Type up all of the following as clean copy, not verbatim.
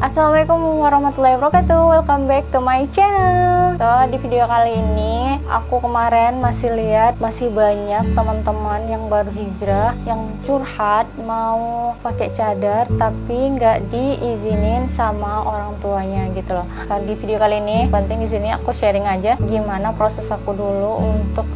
Assalamualaikum warahmatullahi wabarakatuh. Welcome back to my channel. Di video kali ini aku kemarin masih lihat masih banyak teman-teman yang baru hijrah yang curhat mau pakai cadar tapi nggak diizinin sama orang tuanya gitu loh. Di video kali ini penting di sini aku sharing aja gimana proses aku dulu untuk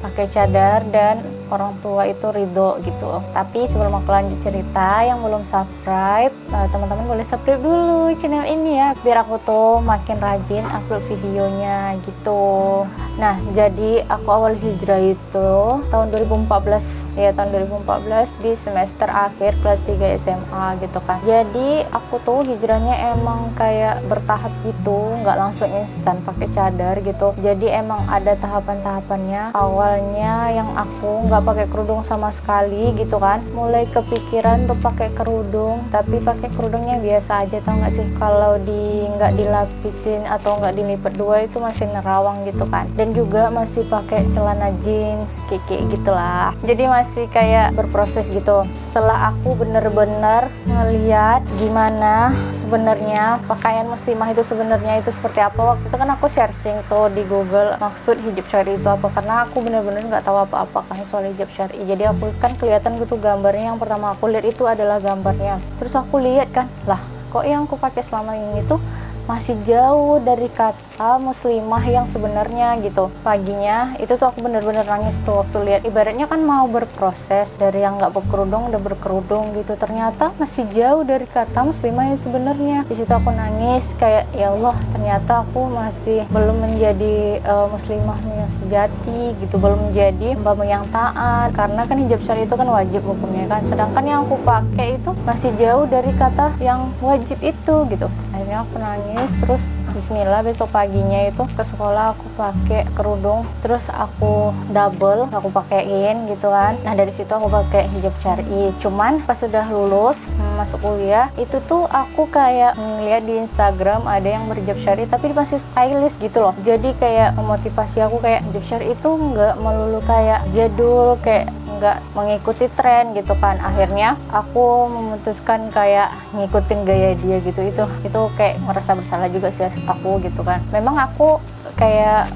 pakai cadar dan orang tua itu ridho gitu. Tapi sebelum aku lanjut cerita, yang belum subscribe, teman-teman boleh subscribe dulu channel ini ya, biar aku tuh makin rajin upload videonya gitu. Nah, jadi aku awal hijrah itu tahun 2014 ya, tahun 2014 di semester akhir kelas 3 SMA gitu kan. Jadi aku tuh hijrahnya emang kayak bertahap gitu, nggak langsung instan pakai cadar gitu. Jadi emang ada tahapan-tahapannya. Awalnya yang aku nggak pakai kerudung sama sekali gitu kan, mulai kepikiran tuh pakai kerudung, tapi pakai kerudungnya biasa aja, tau nggak sih, kalau nggak dilapisin atau nggak dilipat dua itu masih nerawang gitu kan. Dan juga masih pakai celana jeans kayak gitulah, jadi masih kayak berproses gitu. Setelah aku bener-bener ngeliat gimana sebenarnya pakaian muslimah itu sebenarnya itu seperti apa, waktu itu kan aku searching tuh di Google maksud hijab syar'i itu apa, karena aku bener-bener nggak tahu apa-apa kan soal hijab syar'i. Jadi aku kan kelihatan gitu gambarnya, yang pertama aku lihat itu adalah gambarnya. Terus aku lihat kan, lah kok yang aku pakai selama ini tuh masih jauh dari kata muslimah yang sebenarnya gitu. Paginya itu tuh aku bener-bener nangis tuh waktu lihat, ibaratnya kan mau berproses dari yang nggak berkerudung udah berkerudung gitu, ternyata masih jauh dari kata muslimah yang sebenarnya. Di situ aku nangis kayak, ya Allah, ternyata aku masih belum menjadi muslimah yang sejati gitu, belum menjadi hamba yang taat, karena kan hijab syar'i itu kan wajib hukumnya kan, sedangkan yang aku pakai itu masih jauh dari kata yang wajib itu gitu. Akhirnya aku nangis, terus bismillah besok paginya itu ke sekolah aku pakai kerudung, terus aku double aku pakein gitu kan. Nah dari situ aku pakai hijab syar'i. Cuman pas sudah lulus masuk kuliah itu tuh aku kayak ngeliat di Instagram ada yang berhijab syar'i tapi masih stylish gitu loh. Jadi kayak memotivasi aku kayak hijab syar'i itu nggak melulu kayak jadul, kayak nggak mengikuti tren gitu kan. Akhirnya aku memutuskan kayak ngikutin gaya dia gitu. Itu kayak merasa bersalah juga sih aku gitu kan. Memang aku kayak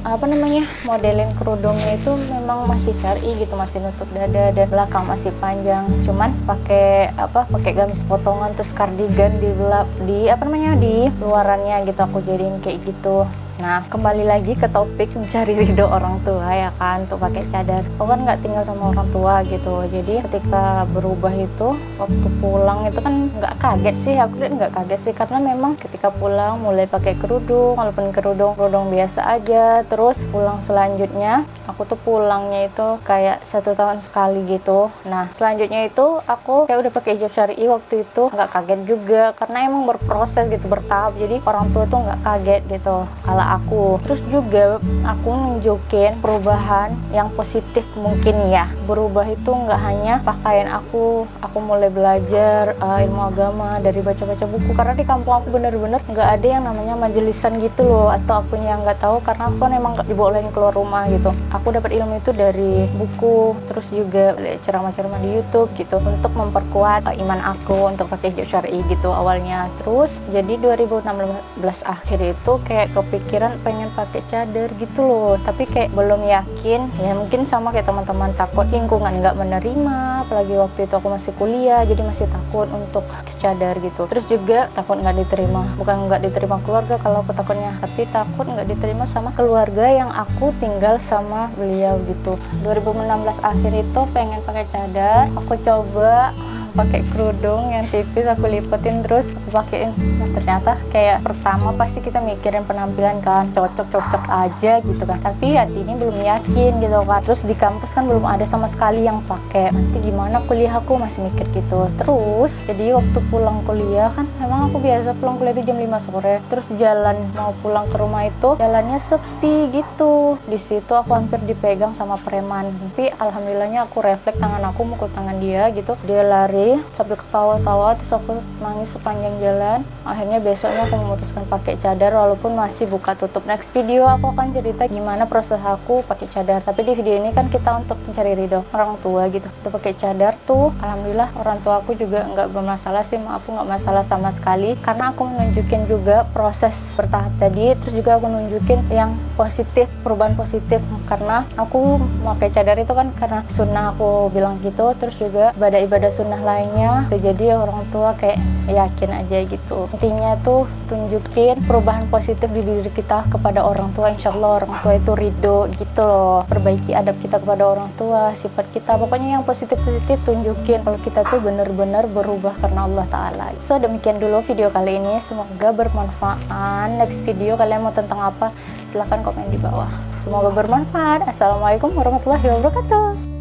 modelin kerudungnya itu memang masih syar'i gitu, masih nutup dada dan belakang masih panjang, cuman pakai gamis potongan terus kardigan di luarannya gitu, aku jadiin kayak gitu. Nah, kembali lagi ke topik mencari ridho orang tua ya kan, untuk pakai cadar. Aku kan nggak tinggal sama orang tua gitu, jadi ketika berubah itu waktu pulang itu kan nggak kaget sih, aku lihat nggak kaget sih, karena memang ketika pulang mulai pakai kerudung, walaupun kerudung biasa aja. Terus pulang selanjutnya aku tuh pulangnya itu kayak 1 tahun sekali gitu. Nah selanjutnya itu aku kayak udah pakai hijab syar'i, waktu itu nggak kaget juga karena emang berproses gitu, bertahap, jadi orang tua tuh nggak kaget gitu kalau aku. Terus juga aku nunjukin perubahan yang positif mungkin ya. Berubah itu nggak hanya pakaian aku mulai belajar ilmu agama dari baca-baca buku, karena di kampung aku bener-bener nggak ada yang namanya majelisan gitu loh, atau akunya yang nggak tahu karena aku kan emang nggak dibolehin keluar rumah gitu. Aku dapat ilmu itu dari buku, terus juga ceramah-ceramah di YouTube gitu untuk memperkuat iman aku untuk pakai hijab syar'i gitu awalnya. Terus jadi 2016 akhir itu kayak kepikiran pengen pakai cadar gitu loh, tapi kayak belum yakin ya, mungkin sama kayak teman-teman, takut lingkungan nggak menerima, apalagi waktu itu aku masih kuliah jadi masih takut untuk cadar gitu. Terus juga takut nggak diterima, bukan nggak diterima keluarga kalau aku takutnya, tapi takut nggak diterima sama keluarga yang aku tinggal sama beliau gitu. 2016 akhir itu pengen pakai cadar, aku coba pakai kerudung yang tipis, aku lipetin terus aku pakein. Nah ternyata kayak pertama pasti kita mikirin penampilan kan, cocok aja gitu kan, tapi hati ini belum yakin gitu kan. Terus di kampus kan belum ada sama sekali yang pakai, nanti gimana kuliah, aku masih mikir gitu. Terus jadi waktu pulang kuliah kan memang aku biasa pulang kuliah itu jam 5 sore, terus jalan mau pulang ke rumah itu jalannya sepi gitu. Di situ aku hampir dipegang sama preman, tapi alhamdulillahnya aku refleks, tangan aku mukul tangan dia gitu, dia lari sekali sambil ketawa-tawa, terus aku nangis sepanjang jalan. Akhirnya besoknya aku memutuskan pakai cadar walaupun masih buka tutup. Next video aku akan cerita gimana proses aku pakai cadar, tapi di video ini kan kita untuk mencari ridho orang tua gitu. Udah pakai cadar tuh, alhamdulillah orang tua aku juga nggak bermasalah sih, aku nggak masalah sama sekali, karena aku menunjukin juga proses bertahap tadi, terus juga aku nunjukin yang positif, perubahan positif, karena aku pakai cadar itu kan karena sunnah, aku bilang gitu. Terus juga ibadah sunnah lainnya tuh, jadi orang tua kayak yakin aja gitu. Intinya tuh tunjukin perubahan positif di diri kita kepada orang tua, insya Allah orang tua itu ridho gitu loh. Perbaiki adab kita kepada orang tua, sifat kita, pokoknya yang positif-positif tunjukin kalau kita tuh bener-bener berubah karena Allah Ta'ala. So demikian dulu video kali ini, semoga bermanfaat. Next video kalian mau tentang apa? Silahkan komen di bawah. Semoga bermanfaat. Assalamualaikum warahmatullahi wabarakatuh.